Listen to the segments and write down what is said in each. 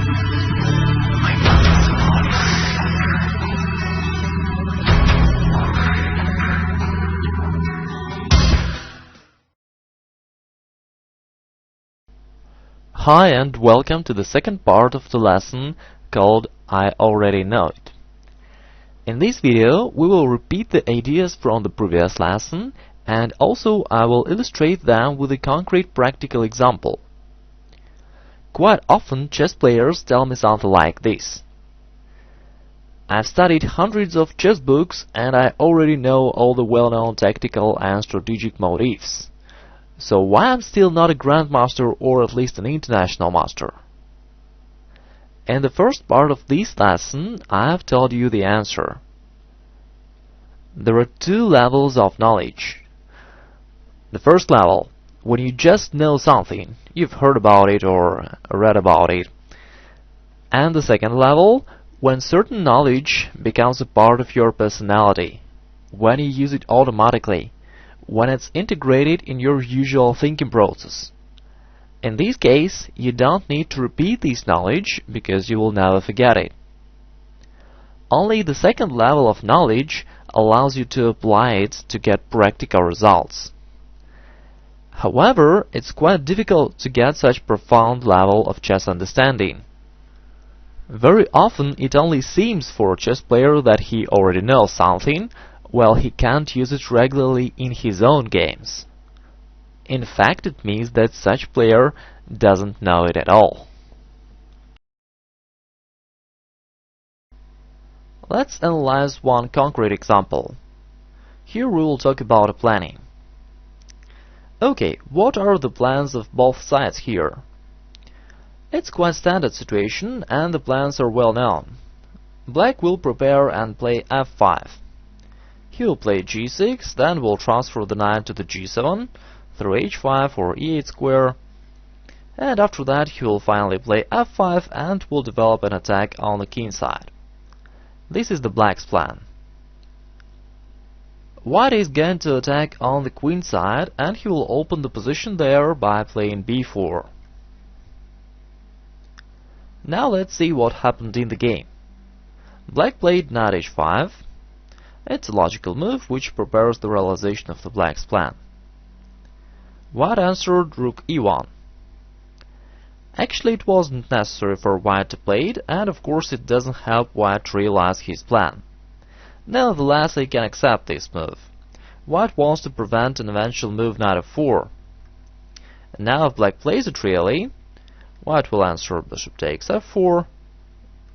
Hi and welcome to the second part of the lesson called I Already Know It. In this video we will repeat the ideas from the previous lesson and also I will illustrate them with a concrete practical example. Quite often chess players tell me something like this. I've studied hundreds of chess books and I already know all the well-known tactical and strategic motifs. So why I'm still not a Grandmaster or at least an International Master? In the first part of this lesson, I have told you the answer. There are two levels of knowledge. The first level, when you just know something, you've heard about it or read about it. And the second level, when certain knowledge becomes a part of your personality, when you use it automatically, when it's integrated in your usual thinking process. In this case, you don't need to repeat this knowledge because you will never forget it. Only the second level of knowledge allows you to apply it to get practical results. However, it's quite difficult to get such profound level of chess understanding. Very often it only seems for a chess player that he already knows something, while he can't use it regularly in his own games. In fact, it means that such player doesn't know it at all. Let's analyze one concrete example. Here we will talk about planning. Okay, what are the plans of both sides here? It's quite standard situation and the plans are well known. Black will prepare and play f5. He will play g6, then will transfer the knight to the g7 through h5 or e8 square, and after that he will finally play f5 and will develop an attack on the king side. This is the black's plan. White is going to attack on the queen side and he will open the position there by playing b4. Now let's see what happened in the game. Black played knight h5. It's a logical move which prepares the realization of the black's plan. White answered rook e1. Actually it wasn't necessary for white to play it, and of course it doesn't help white to realize his plan. Nevertheless, he can accept this move. White wants to prevent an eventual move knight f4. And now if black plays it really, white will answer bishop takes f4,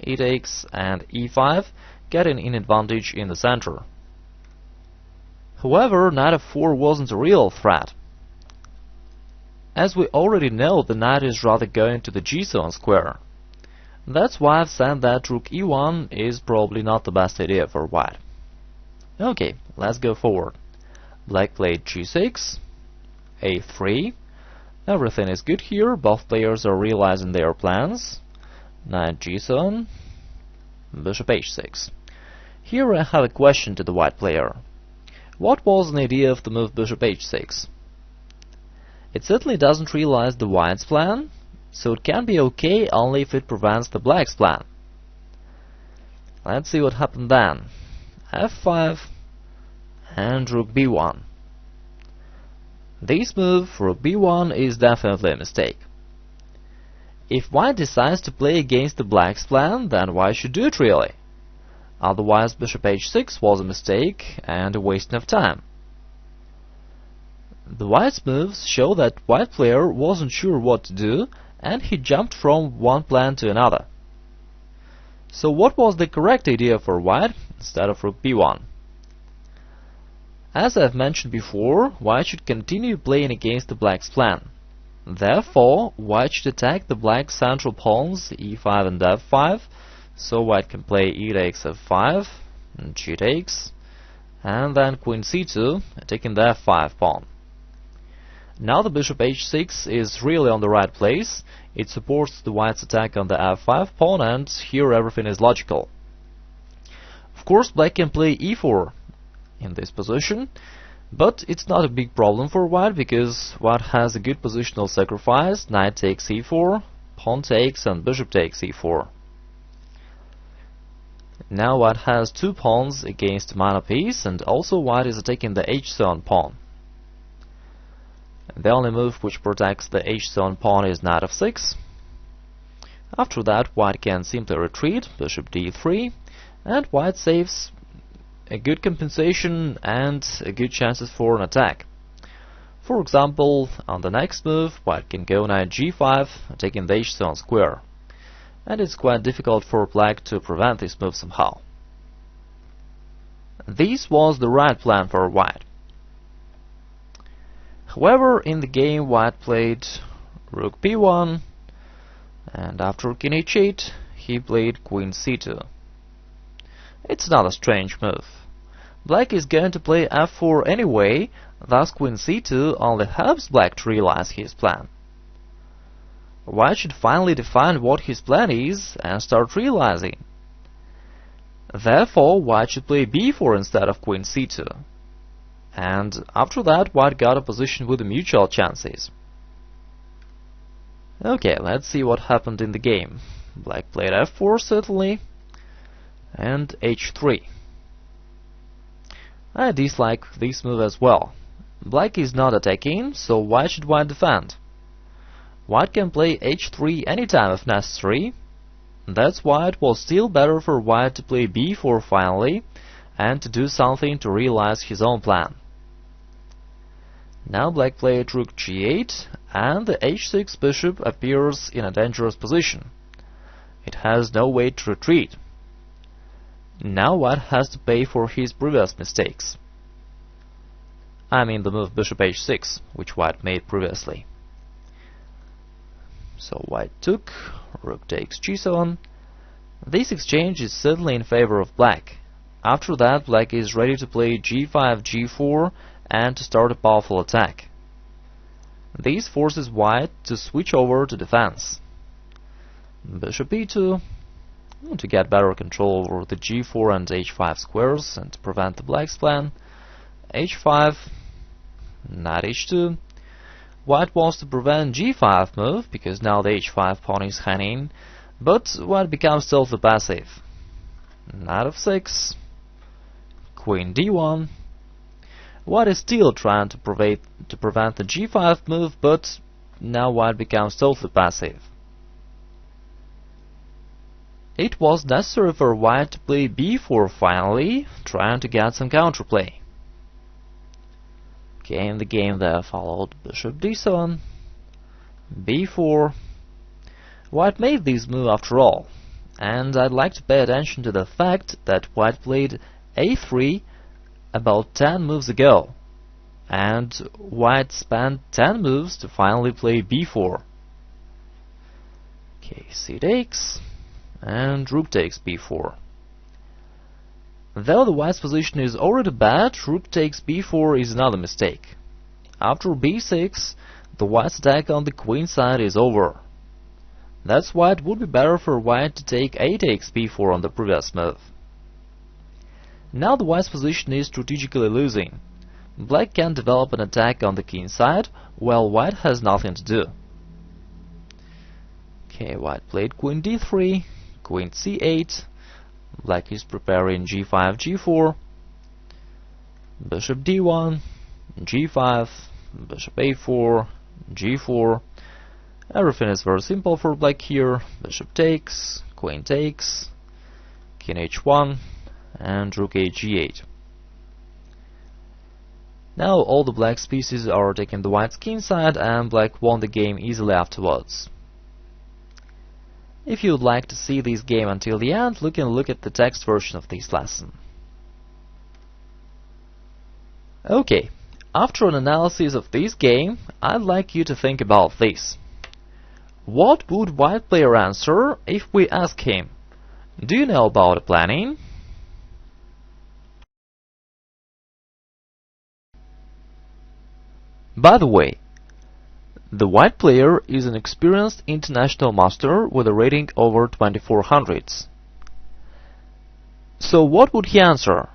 e takes and e5, getting an advantage in the center. However, knight f4 wasn't a real threat. As we already know, the knight is rather going to the g7 square. That's why I've said that rook e1 is probably not the best idea for white. Okay, let's go forward. Black played g6, a3. Everything is good here, both players are realizing their plans. Knight g7, bishop h6. Here I have a question to the white player. What was the idea of the move bishop h6? It certainly doesn't realize the white's plan, so it can be okay only if it prevents the black's plan. Let's see what happened then. f5 and rook b1. This move, rook b1, is definitely a mistake. If white decides to play against the black's plan, then white should do it really. Otherwise bishop h6 was a mistake and a wasting of time. The white's moves show that white player wasn't sure what to do and he jumped from one plan to another. So what was the correct idea for white instead of rook b1? As I've mentioned before, white should continue playing against the black's plan. Therefore, white should attack the black's central pawns e5 and f5, so white can play e takes f5, and g takes, and then queen c2, taking the f5 pawn. Now the bishop h6 is really on the right place. It supports the white's attack on the f5 pawn, and here everything is logical. Of course, black can play e4 in this position, but it's not a big problem for white because white has a good positional sacrifice. Knight takes e4, pawn takes and bishop takes e4. Now white has two pawns against a minor piece, and also white is attacking the h-zone pawn. The only move which protects the h-zone pawn is knight f6. After that, white can simply retreat, bishop d3, and white saves a good compensation and a good chances for an attack. For example, on the next move, white can go knight g5, taking the h-zone square. And it's quite difficult for black to prevent this move somehow. This was the right plan for white. However, in the game white played rook b1, and after king h8 he played queen c2. It's not a strange move. Black is going to play f4 anyway, thus queen c2 only helps black to realize his plan. White should finally define what his plan is and start realizing. Therefore, white should play b4 instead of queen c2. And after that, white got a position with mutual chances. Okay, let's see what happened in the game. Black played f4 certainly, and h3. I dislike this move as well. Black is not attacking, so why should white defend? White can play h3 anytime if necessary. That's why it was still better for white to play b4 finally, and to do something to realize his own plan. Now black played rook g8, and the h6 bishop appears in a dangerous position. It has no way to retreat. Now white has to pay for his previous mistakes. I mean the move bishop h6, which white made previously. So white took, rook takes g7. This exchange is certainly in favor of black. After that, black is ready to play g5, g4, and to start a powerful attack. This forces white to switch over to defense. Bishop e2, to get better control over the g4 and h5 squares and to prevent the black's plan. h5, knight h2. White wants to prevent g5 move, because now the h5 pawn is hanging, but white becomes totally passive. Knight f6, queen d1. White is still trying to prevent the g5 move, but now white becomes totally passive. It was necessary for white to play b4 finally, trying to get some counterplay. Okay, in the game there followed bishop d7, b4. White made this move after all, and I'd like to pay attention to the fact that white played a3 about 10 moves ago, and white spent 10 moves to finally play b4. Okay, c takes, and rook takes b4. Though the white's position is already bad, rook takes b4 is another mistake. After b6, the white's attack on the queen side is over. That's why it would be better for white to take a takes b4 on the previous move. Now the white's position is strategically losing. Black can develop an attack on the king side, while white has nothing to do. Okay, white played queen d3, queen c8. Black is preparing g5, g4, bishop d1, g5, bishop a4, g4. Everything is very simple for black here. Bishop takes, queen takes, king h1, and rook a g8. Now all the black's pieces are taking the white's king side, and black won the game easily afterwards. If you would like to see this game until the end, you can look at the text version of this lesson. Okay, after an analysis of this game, I'd like you to think about this. What would white player answer if we ask him, "Do you know about planning?" By the way, the white player is an experienced international master with a rating over 2400s. So what would he answer?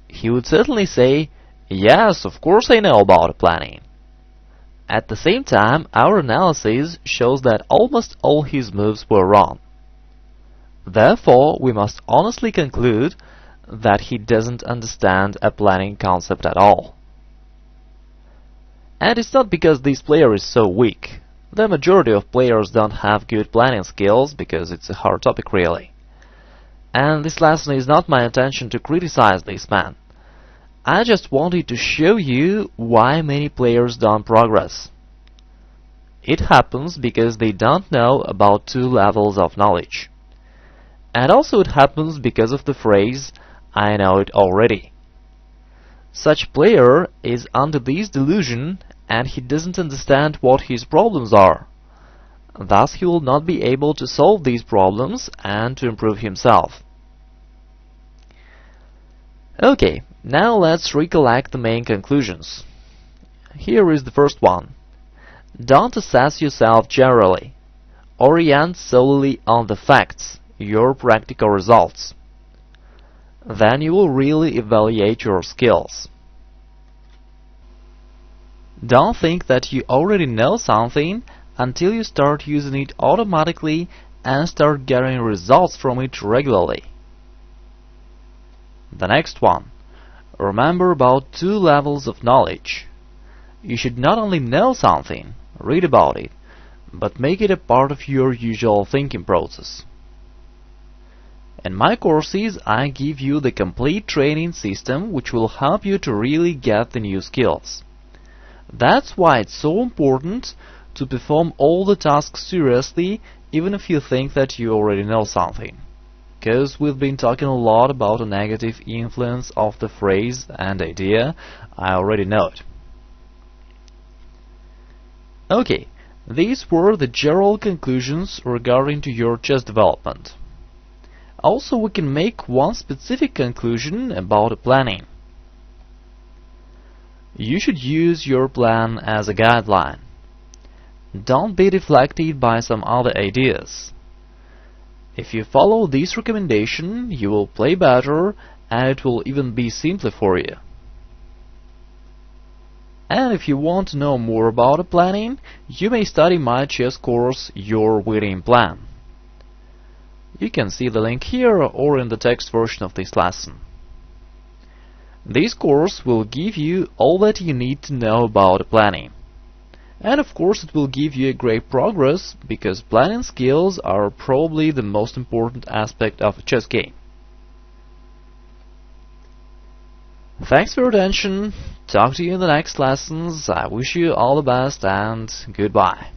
He would certainly say, "Yes, of course I know about planning." At the same time, our analysis shows that almost all his moves were wrong. Therefore, we must honestly conclude that he doesn't understand a planning concept at all. And it's not because this player is so weak. The majority of players don't have good planning skills because it's a hard topic really. And this lesson is not my intention to criticize this man. I just wanted to show you why many players don't progress. It happens because they don't know about two levels of knowledge. And also it happens because of the phrase, "I know it already." Such player is under this delusion and he doesn't understand what his problems are. Thus he will not be able to solve these problems and to improve himself. Okay, now let's recollect the main conclusions. Here is the first one. Don't assess yourself generally. Orient solely on the facts, your practical results. Then you will really evaluate your skills. Don't think that you already know something until you start using it automatically and start getting results from it regularly. The next one. Remember about two levels of knowledge. You should not only know something, read about it, but make it a part of your usual thinking process. In my courses, I give you the complete training system which will help you to really get the new skills. That's why it's so important to perform all the tasks seriously, even if you think that you already know something. Because we've been talking a lot about the negative influence of the phrase and idea, "I already know it." Okay, these were the general conclusions regarding to your chess development. Also, we can make one specific conclusion about planning. You should use your plan as a guideline. Don't be deflected by some other ideas. If you follow this recommendation, you will play better and it will even be simpler for you. And if you want to know more about planning, you may study my chess course, Your Winning Plan. You can see the link here or in the text version of this lesson. This course will give you all that you need to know about planning. And of course it will give you a great progress because planning skills are probably the most important aspect of a chess game. Thanks for your attention. Talk to you in the next lessons. I wish you all the best and goodbye.